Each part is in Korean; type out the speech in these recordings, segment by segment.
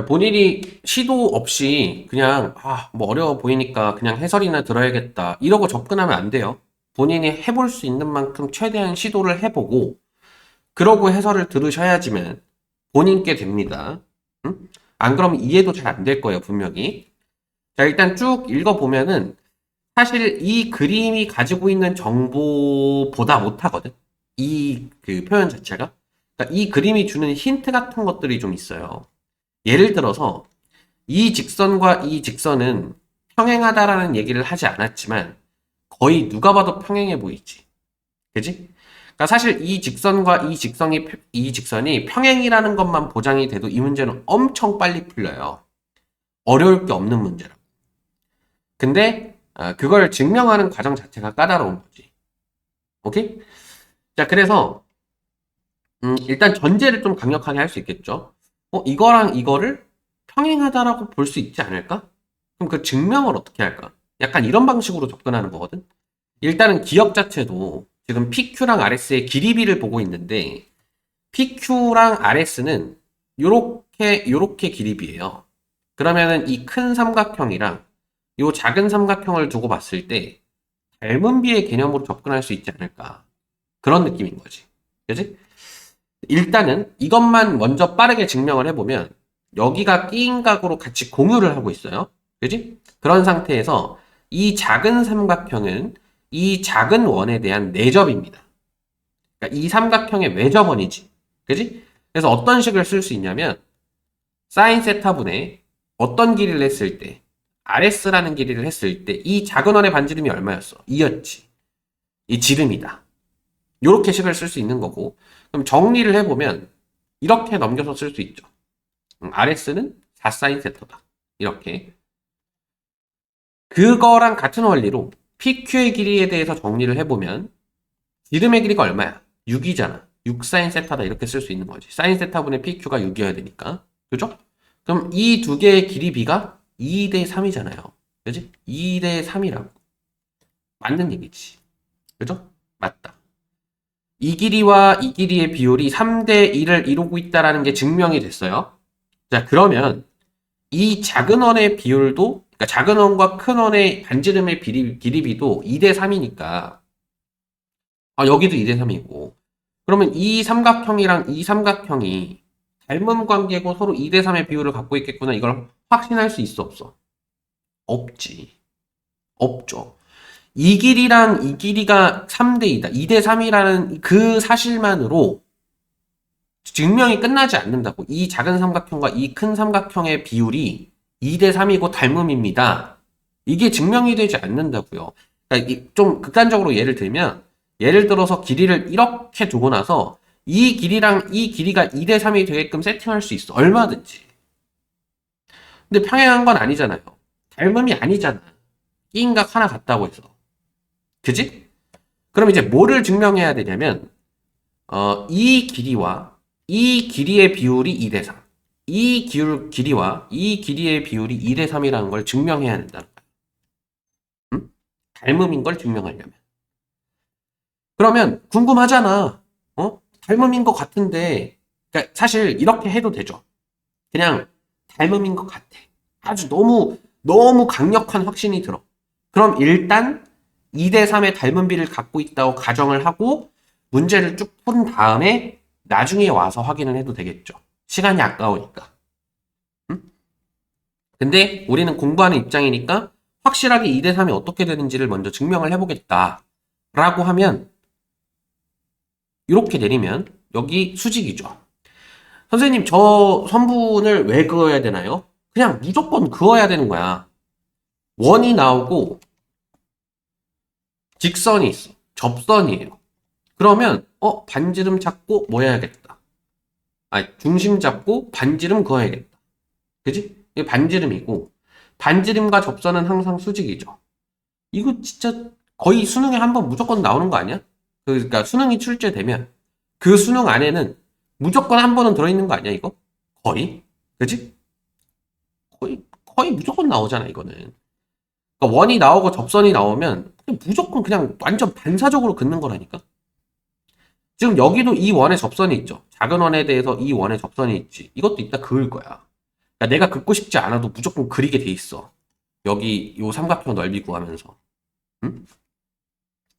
본인이 시도 없이 그냥 뭐 어려워 보이니까 그냥 해설이나 들어야겠다 이러고 접근하면 안 돼요. 본인이 해볼 수 있는 만큼 최대한 시도를 해보고 그러고 해설을 들으셔야지만 본인께 됩니다. 응? 안 그러면 이해도 잘 안 될 거예요, 분명히. 자, 일단 쭉 읽어보면은 사실 이 그림이 가지고 있는 정보보다 못하거든. 이 그 표현 자체가. 그러니까 이 그림이 주는 힌트 같은 것들이 좀 있어요. 예를 들어서 이 직선과 이 직선은 평행하다라는 얘기를 하지 않았지만 거의 누가 봐도 평행해 보이지. 그지? 그러니까 사실 이 직선이 평행이라는 것만 보장이 돼도 이 문제는 엄청 빨리 풀려요. 어려울 게 없는 문제라. 근데 그걸 증명하는 과정 자체가 까다로운 거지. 오케이? 자, 그래서 일단 전제를 좀 강력하게 할 수 있겠죠. 이거랑 이거를 평행하다라고 볼 수 있지 않을까? 그럼 그 증명을 어떻게 할까? 약간 이런 방식으로 접근하는 거거든. 일단은 기억 자체도 지금 PQ랑 RS의 길이비를 보고 있는데 PQ랑 RS는 요렇게 길이비예요. 그러면은 이 큰 삼각형이랑 요 작은 삼각형을 두고 봤을 때 닮은 비의 개념으로 접근할 수 있지 않을까? 그런 느낌인 거지. 그지? 일단은 이것만 먼저 빠르게 증명을 해보면 여기가 끼인 각으로 같이 공유를 하고 있어요. 그지? 그런 상태에서 이 작은 삼각형은 이 작은 원에 대한 내접입니다. 그러니까 이 삼각형의 외접원이지. 그지? 그래서 어떤 식을 쓸 수 있냐면 사인 세타분의 어떤 길이를 했을 때 RS라는 길이를 했을 때 이 작은 원의 반지름이 얼마였어? 2였지. 이 지름이다. 이렇게 식을 쓸 수 있는 거고 그럼 정리를 해보면 이렇게 넘겨서 쓸 수 있죠. RS는 4사인 세터다. 이렇게. 그거랑 같은 원리로 PQ의 길이에 대해서 정리를 해보면 지름의 길이가 얼마야? 6이잖아. 6사인 세타다. 이렇게 쓸 수 있는 거지. 사인 세타분의 PQ가 6이어야 되니까. 그죠? 그럼 이 두 개의 길이 비가 2대 3이잖아요. 그지? 2대 3이라고. 맞는 얘기지. 그죠? 맞다. 이 길이와 이 길이의 비율이 3대 1을 이루고 있다는 게 증명이 됐어요. 자, 그러면 이 작은 원의 비율도, 그러니까 작은 원과 큰 원의 반지름의 길이비도 2대 3이니까, 여기도 2대 3이고, 그러면 이 삼각형이랑 이 삼각형이 닮은 관계고 서로 2대 3의 비율을 갖고 있겠구나. 이걸 확신할 수 있어, 없어? 없지. 없죠. 이 길이랑 이 길이가 3대 2다. 2대 3이라는 그 사실만으로 증명이 끝나지 않는다고. 이 작은 삼각형과 이 큰 삼각형의 비율이 2대 3이고 닮음입니다. 이게 증명이 되지 않는다고요. 그러니까 좀 극단적으로 예를 들면 예를 들어서 길이를 이렇게 두고 나서 이 길이랑 이 길이가 2대 3이 되게끔 세팅할 수 있어. 얼마든지. 근데 평행한 건 아니잖아요. 닮음이 아니잖아. 끼인각 하나 같다고 해서. 그지? 그럼 이제 뭐를 증명해야 되냐면 이 길이와 이 길이의 비율이 2대 3. 이 길이와 이 길이의 비율이 2대 3이라는 걸 증명해야 된다는 거야. 응? 닮음인 걸 증명하려면. 그러면 궁금하잖아. 닮음인 것 같은데, 그러니까 사실 이렇게 해도 되죠. 그냥 닮음인 것 같아. 아주 너무 강력한 확신이 들어. 그럼 일단 2대 3의 닮은 비를 갖고 있다고 가정을 하고 문제를 쭉 푼 다음에 나중에 와서 확인을 해도 되겠죠. 시간이 아까우니까. 응? 근데 우리는 공부하는 입장이니까 확실하게 2대 3이 어떻게 되는지를 먼저 증명을 해보겠다. 라고 하면 이렇게 내리면 여기 수직이죠. 선생님 저 선분을 왜 그어야 되나요? 그냥 무조건 그어야 되는 거야. 원이 나오고 직선이 있어. 접선이에요. 그러면 반지름 잡고 뭐 해야겠다. 중심 잡고 반지름 그어야겠다. 그지? 이게 반지름이고 반지름과 접선은 항상 수직이죠. 이거 진짜 거의 수능에 한 번 무조건 나오는 거 아니야? 그러니까 수능이 출제되면 그 수능 안에는 무조건 한 번은 들어있는 거 아니야 이거? 거의? 그지? 거의 무조건 나오잖아 이거는. 그러니까 원이 나오고 접선이 나오면 무조건 그냥 완전 반사적으로 긋는 거라니까. 지금 여기도 이 원에 접선이 있죠. 작은 원에 대해서 이 원에 접선이 있지. 이것도 이따 그을 거야. 그러니까 내가 긋고 싶지 않아도 무조건 그리게 돼 있어. 여기 요 삼각형 넓이 구하면서. 응?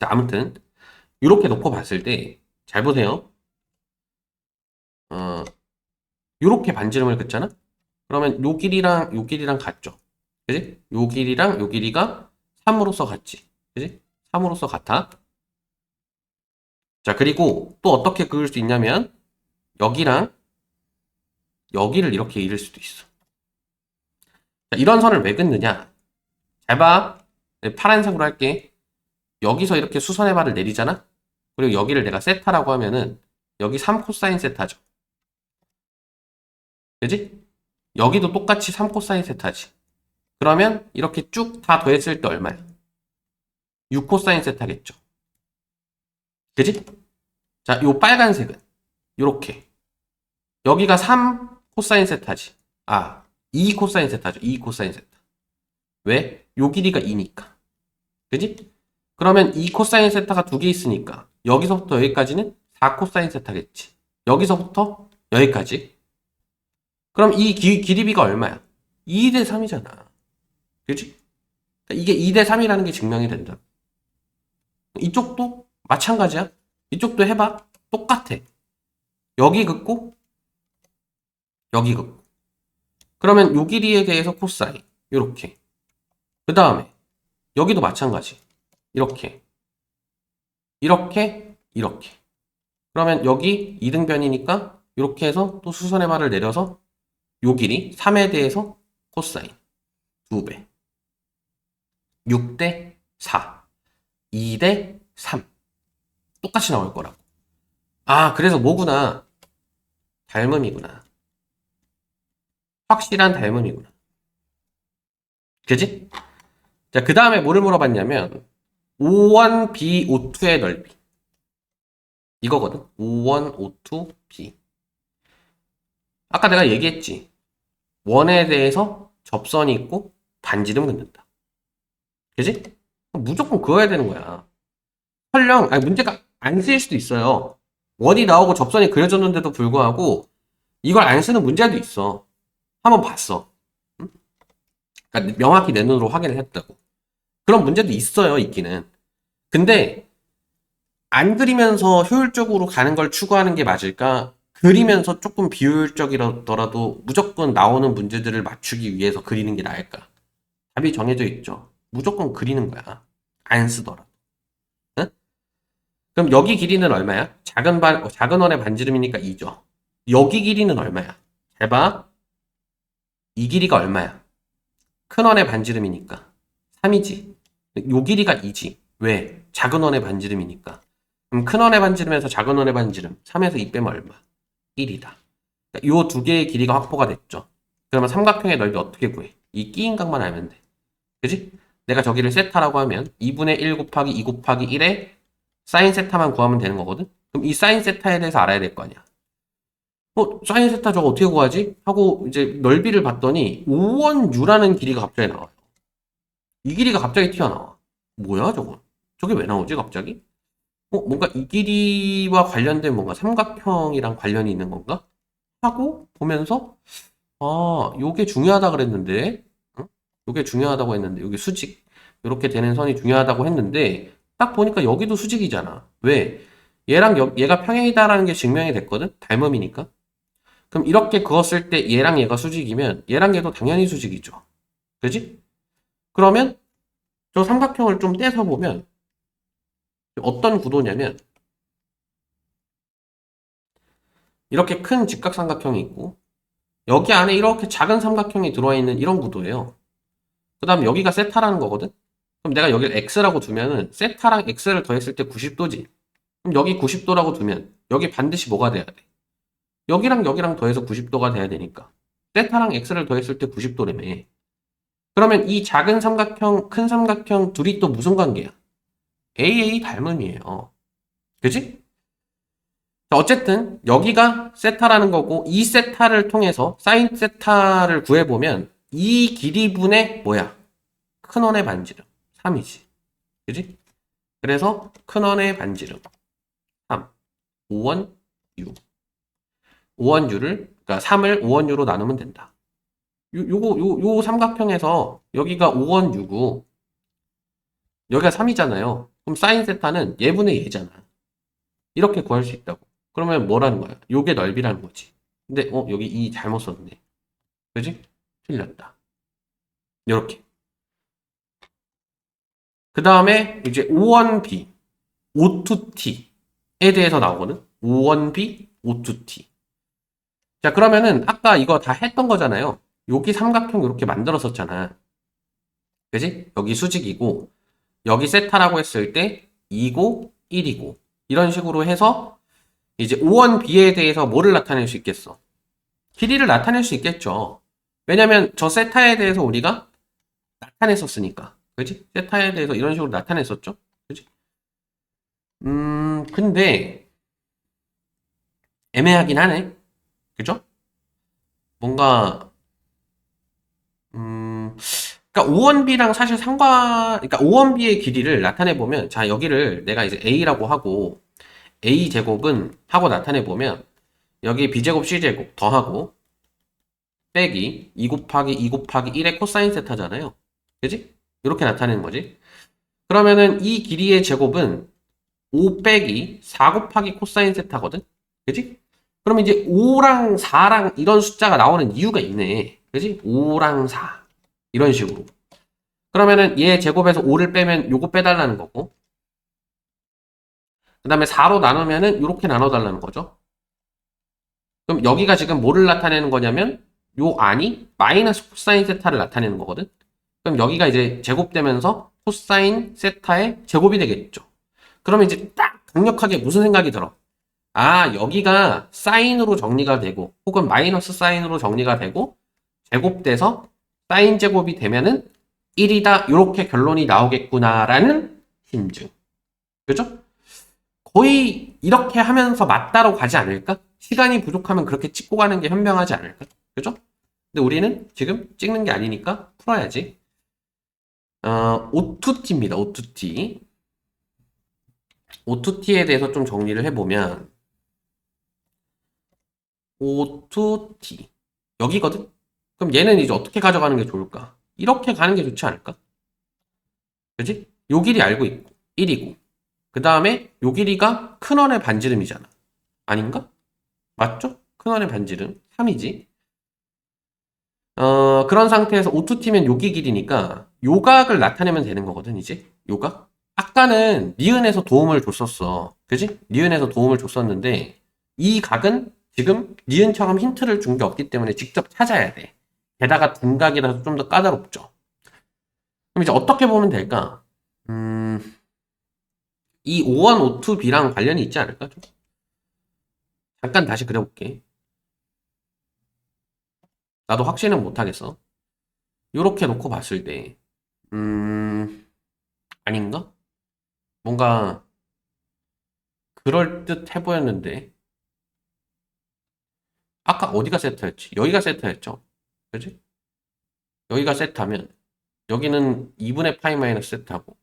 자, 아무튼 이렇게 놓고 봤을 때 잘 보세요. 어, 요렇게 반지름을 긋잖아? 그러면 요 길이랑 같죠? 그지? 요 길이랑 요 길이가 3으로서 같지? 그지? 3으로서 같아. 자, 그리고 또 어떻게 그을 수 있냐면 여기랑 여기를 이렇게 이을 수도 있어. 자, 이런 선을 왜 긋느냐? 잘 봐. 네, 파란색으로 할게. 여기서 이렇게 수선의 발을 내리잖아? 그리고 여기를 내가 세타라고 하면은 여기 3 코사인 세타죠. 그지? 여기도 똑같이 3 코사인 세타지. 그러면 이렇게 쭉 다 더했을 때 얼마야? 6 코사인 세타겠죠. 그지? 자, 요 빨간색은 요렇게 여기가 3 코사인 세타지. 아, 2 코사인 세타죠. 2 코사인 세타. 왜? 요 길이가 2니까. 그지? 그러면 2 코사인 세타가 두 개 있으니까 여기서부터 여기까지는 4 코사인 세타겠지. 여기서부터 여기까지. 그럼 이 길이비가 얼마야? 2대 3이잖아. 그지? 그러니까 이게 2대 3이라는 게 증명이 된다. 이쪽도 마찬가지야. 이쪽도 해봐. 똑같아. 여기 긋고 여기 긋고. 그러면 요 길이에 대해서 코사인. 요렇게. 그 다음에 여기도 마찬가지. 이렇게. 이렇게. 이렇게. 그러면 여기 이등변이니까 이렇게 해서 또 수선의 발을 내려서 요 길이 3에 대해서 코사인 2배. 6대 4. 2대 3. 똑같이 나올 거라고. 아, 그래서 뭐구나. 닮음이구나. 확실한 닮음이구나. 그지? 자, 그 다음에 뭐를 물어봤냐면, O1, B, O2의 넓이. 이거거든. O1, O2, B. 아까 내가 얘기했지. 원에 대해서 접선이 있고, 반지름 긋는다. 그지? 무조건 그어야 되는 거야. 설령, 아니, 문제가 안 쓰일 수도 있어요. 원이 나오고 접선이 그려졌는데도 불구하고, 이걸 안 쓰는 문제도 있어. 한번 봤어. 응? 그러니까 명확히 내 눈으로 확인을 했다고. 그런 문제도 있어요, 있기는. 근데 안 그리면서 효율적으로 가는 걸 추구하는 게 맞을까? 그리면서 조금 비효율적이더라도 무조건 나오는 문제들을 맞추기 위해서 그리는 게 나을까? 답이 정해져 있죠. 무조건 그리는 거야. 안 쓰더라도. 응? 그럼 여기 길이는 얼마야? 작은 원의 반지름이니까 2죠. 여기 길이는 얼마야? 잘 봐. 이 길이가 얼마야? 큰 원의 반지름이니까 3이지. 요 길이가 2지. 왜? 작은 원의 반지름이니까. 그럼 큰 원의 반지름에서 작은 원의 반지름 3에서 2 빼면 얼마? 1이다. 요 두 개의 길이가 확보가 됐죠. 그러면 삼각형의 넓이 어떻게 구해? 이 끼인 각만 알면 돼. 그지? 내가 저기를 세타라고 하면 2분의 1 곱하기 2 곱하기 1에 사인 세타만 구하면 되는 거거든? 그럼 이 사인 세타에 대해서 알아야 될 거 아니야. 사인 세타 저거 어떻게 구하지? 하고 이제 넓이를 봤더니 5원유라는 길이가 갑자기 나와요. 이 길이가 갑자기 튀어나와. 뭐야 저거? 저게 왜 나오지 갑자기? 뭔가 이 길이와 관련된 뭔가 삼각형이랑 관련이 있는 건가? 하고 보면서 요게 중요하다 그랬는데 응? 요게 중요하다고 했는데 요게 수직 이렇게 되는 선이 중요하다고 했는데 딱 보니까 여기도 수직이잖아. 왜? 얘가 평행이다라는 게 증명이 됐거든? 닮음이니까. 그럼 이렇게 그었을 때 얘랑 얘가 수직이면 얘랑 얘도 당연히 수직이죠. 그지? 그러면 저 삼각형을 좀 떼서 보면 어떤 구도냐면 이렇게 큰 직각삼각형이 있고 여기 안에 이렇게 작은 삼각형이 들어와 있는 이런 구도예요. 그 다음 여기가 세타라는 거거든? 그럼 내가 여기를 x라고 두면은 세타랑 x를 더했을 때 90도지. 그럼 여기 90도라고 두면 여기 반드시 뭐가 돼야 돼? 여기랑 여기랑 더해서 90도가 돼야 되니까 세타랑 x를 더했을 때 90도라며. 그러면 이 작은 삼각형, 큰 삼각형 둘이 또 무슨 관계야? AA 닮음이에요. 그지? 어쨌든 여기가 세타라는 거고 이 세타를 통해서 사인 세타를 구해보면 이 길이분의 뭐야? 큰 원의 반지름 3이지. 그지? 그래서 큰 원의 반지름 3 5원유 5원유를 그러니까 3을 5원유로 나누면 된다. 요 삼각형에서 여기가 5원 6우, 여기가 3이잖아요. 그럼 사인 세타는 얘분의 얘잖아. 이렇게 구할 수 있다고. 그러면 뭐라는 거야? 요게 넓이라는 거지. 근데 여기 2 잘못 썼네. 그지? 틀렸다. 요렇게. 그 다음에 이제 5원비, O2T에 대해서 나오거든. 5원비, O2T. 자, 그러면은 아까 이거 다 했던 거잖아요. 여기 삼각형 이렇게 만들었었잖아. 그지? 여기 수직이고, 여기 세타라고 했을 때 2고 1이고, 이런 식으로 해서 이제 5원비에 대해서 뭐를 나타낼 수 있겠어? 길이를 나타낼 수 있겠죠. 왜냐면 저 세타에 대해서 우리가 나타냈었으니까. 그지? 세타에 대해서 이런 식으로 나타냈었죠. 그지? 근데 애매하긴 하네. 그죠? 뭔가 그러니까 5원비랑 사실 그러니까 5원비의 길이를 나타내 보면, 자, 여기를 내가 이제 A라고 하고, A 제곱은 하고 나타내 보면, 여기 B제곱 C제곱 더하고, 빼기 2 곱하기 2 곱하기 1의 코사인 세타잖아요. 그지? 이렇게 나타내는 거지. 그러면은 이 길이의 제곱은 5 빼기 4 곱하기 코사인 세타거든? 그지? 그러면 이제 5랑 4랑 이런 숫자가 나오는 이유가 있네. 그지? 5랑 4. 이런 식으로. 그러면은 얘 제곱에서 5를 빼면 요거 빼달라는 거고. 그 다음에 4로 나누면은 이렇게 나눠달라는 거죠. 그럼 여기가 지금 뭐를 나타내는 거냐면 요 안이 마이너스 코사인 세타를 나타내는 거거든. 그럼 여기가 이제 제곱되면서 코사인 세타의 제곱이 되겠죠. 그러면 이제 딱 강력하게 무슨 생각이 들어? 아, 여기가 사인으로 정리가 되고 혹은 마이너스 사인으로 정리가 되고 제곱돼서 사인 제곱이 되면은 1이다. 이렇게 결론이 나오겠구나라는 심증. 그죠? 거의 이렇게 하면서 맞다로 가지 않을까? 시간이 부족하면 그렇게 찍고 가는 게 현명하지 않을까? 그죠? 근데 우리는 지금 찍는 게 아니니까 풀어야지. O2T입니다. O2T. O2T에 대해서 좀 정리를 해보면, O2T. 여기거든? 그럼 얘는 이제 어떻게 가져가는 게 좋을까? 이렇게 가는 게 좋지 않을까? 그지? 요 길이 알고 있고, 1이고. 그 다음에 요 길이가 큰원의 반지름이잖아. 아닌가? 맞죠? 큰원의 반지름. 3이지. 그런 상태에서 O2T면 여기 길이니까 요각을 나타내면 되는 거거든, 이제. 요각. 아까는 니은에서 도움을 줬었어. 그지? 니은에서 도움을 줬었는데 이 각은 지금 니은처럼 힌트를 준 게 없기 때문에 직접 찾아야 돼. 게다가 둔각이라서 좀 더 까다롭죠. 그럼 이제 어떻게 보면 될까? 음, 이 O1, O2B랑 관련이 있지 않을까? 좀? 잠깐 다시 그려볼게. 나도 확신은 못하겠어. 요렇게 놓고 봤을 때, 아닌가? 뭔가 그럴듯해 보였는데 아까 어디가 세타였지? 여기가 세타였죠? 그지? 여기가 세타면 여기는 2분의 파이 마이너스 세타고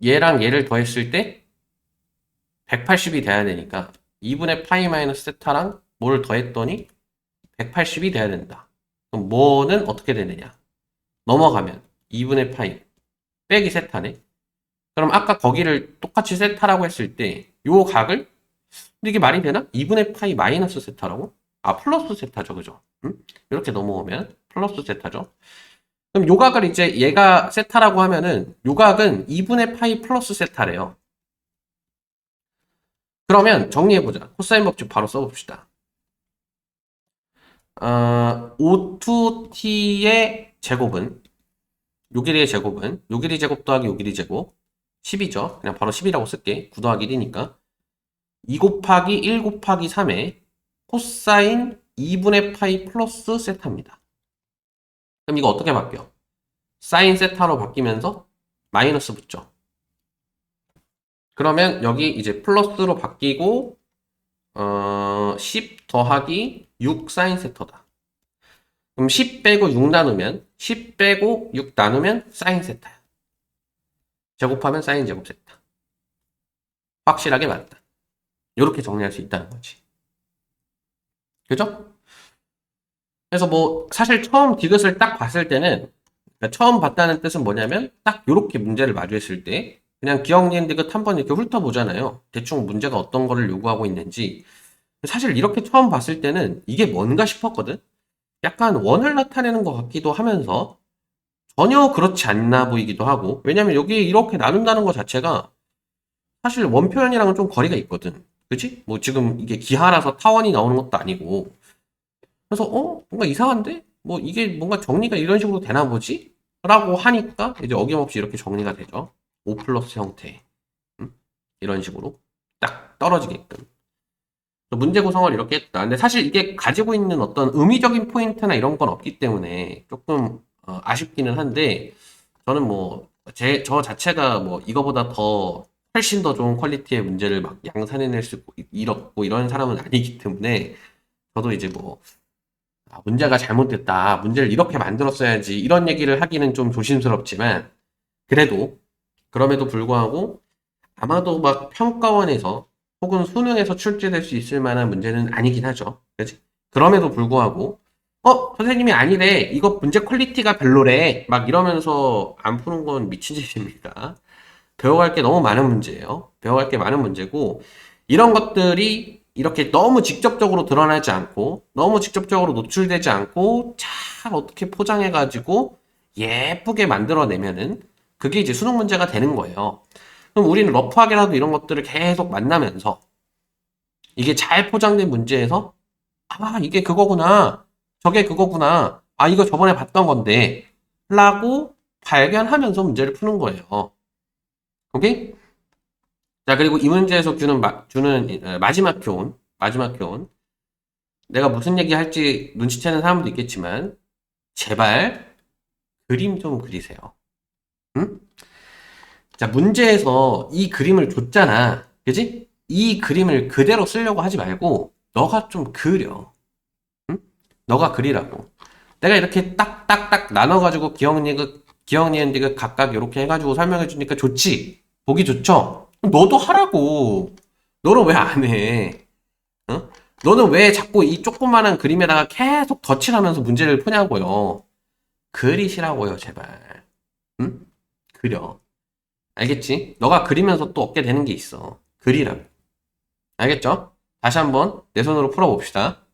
얘랑 얘를 더했을 때 180이 돼야 되니까 2분의 파이 마이너스 세타랑 뭐를 더했더니 180이 돼야 된다. 그럼 뭐는 어떻게 되느냐? 넘어가면 2분의 파이 빼기 세타네. 그럼 아까 거기를 똑같이 세타라고 했을 때 요 각을, 근데 이게 말이 되나? 2분의 파이 마이너스 세타라고? 아, 플러스 세타죠. 그죠? 이렇게 넘어오면 플러스 세타죠. 그럼 요각을 이제 얘가 세타라고 하면은 요각은 2분의 파이 플러스 세타래요. 그러면 정리해보자. 코사인 법칙 바로 써봅시다. O2t의 제곱은, 요 길이의 제곱은 요 길이 제곱 더하기 요 길이 제곱 10이죠. 그냥 바로 10이라고 쓸게. 9 더하기 1이니까 2 곱하기 1 곱하기 3의 코사인 2분의 파이 플러스 세타입니다. 그럼 이거 어떻게 바뀌어? 사인 세타로 바뀌면서 마이너스 붙죠. 그러면 여기 이제 플러스로 바뀌고 10 더하기 6 사인 세터다. 그럼 10 빼고 6 나누면 10 빼고 6 나누면 사인 세타야. 제곱하면 사인 제곱 세타. 확실하게 맞다. 이렇게 정리할 수 있다는 거지. 그죠? 그래서 뭐 사실 처음 디귿을 딱 봤을 때는, 그러니까 처음 봤다는 뜻은 뭐냐면 딱 요렇게 문제를 마주했을 때 그냥 기억 니은 디귿 한번 이렇게 훑어보잖아요. 대충 문제가 어떤 거를 요구하고 있는지. 사실 이렇게 처음 봤을 때는 이게 뭔가 싶었거든. 약간 원을 나타내는 것 같기도 하면서 전혀 그렇지 않나 보이기도 하고. 왜냐면 여기 이렇게 나눈다는 것 자체가 사실 원 표현이랑은 좀 거리가 있거든. 그치? 뭐 지금 이게 기하라서 타원이 나오는 것도 아니고. 그래서 뭔가 이상한데? 뭐 이게 뭔가 정리가 이런 식으로 되나 보지? 라고 하니까 이제 어김없이 이렇게 정리가 되죠. O 플러스 형태. 음? 이런 식으로 딱 떨어지게끔. 문제 구성을 이렇게 했다. 근데 사실 이게 가지고 있는 어떤 의미적인 포인트나 이런 건 없기 때문에 조금 아쉽기는 한데, 저는 뭐 저 자체가 뭐 이거보다 더 훨씬 더 좋은 퀄리티의 문제를 막 양산해낼 수 있고 이렇고 이런 사람은 아니기 때문에, 저도 이제 뭐 문제가 잘못됐다, 문제를 이렇게 만들었어야지 이런 얘기를 하기는 좀 조심스럽지만, 그래도 그럼에도 불구하고 아마도 막 평가원에서 혹은 수능에서 출제될 수 있을 만한 문제는 아니긴 하죠. 그치? 그럼에도 불구하고 선생님이 아니래, 이거 문제 퀄리티가 별로래, 막 이러면서 안 푸는 건 미친 짓입니다. 배워갈 게 너무 많은 문제예요. 배워갈 게 많은 문제고, 이런 것들이 이렇게 너무 직접적으로 드러나지 않고 너무 직접적으로 노출되지 않고 잘 어떻게 포장해가지고 예쁘게 만들어내면은 그게 이제 수능 문제가 되는 거예요. 그럼 우리는 러프하게라도 이런 것들을 계속 만나면서 이게 잘 포장된 문제에서 이게 그거구나, 저게 그거구나, 이거 저번에 봤던 건데 라고 발견하면서 문제를 푸는 거예요. 오케이? 자, 그리고 이 문제에서 주는 마지막 교훈, 마지막 교훈. 내가 무슨 얘기 할지 눈치채는 사람도 있겠지만, 제발 그림 좀 그리세요. 응? 자, 문제에서 이 그림을 줬잖아. 그지? 이 그림을 그대로 쓰려고 하지 말고, 너가 좀 그려. 응? 너가 그리라고. 내가 이렇게 딱딱딱 나눠가지고 기억, 니은, 디귿 각각 이렇게 해가지고 설명해 주니까 좋지? 보기 좋죠? 너도 하라고. 너는 왜 안 해? 어? 너는 왜 자꾸 이 조그만한 그림에다가 계속 덧칠하면서 문제를 푸냐고요. 그리시라고요, 제발. 응? 그려. 알겠지? 너가 그리면서 또 얻게 되는 게 있어. 그리라고. 알겠죠? 다시 한번 내 손으로 풀어봅시다.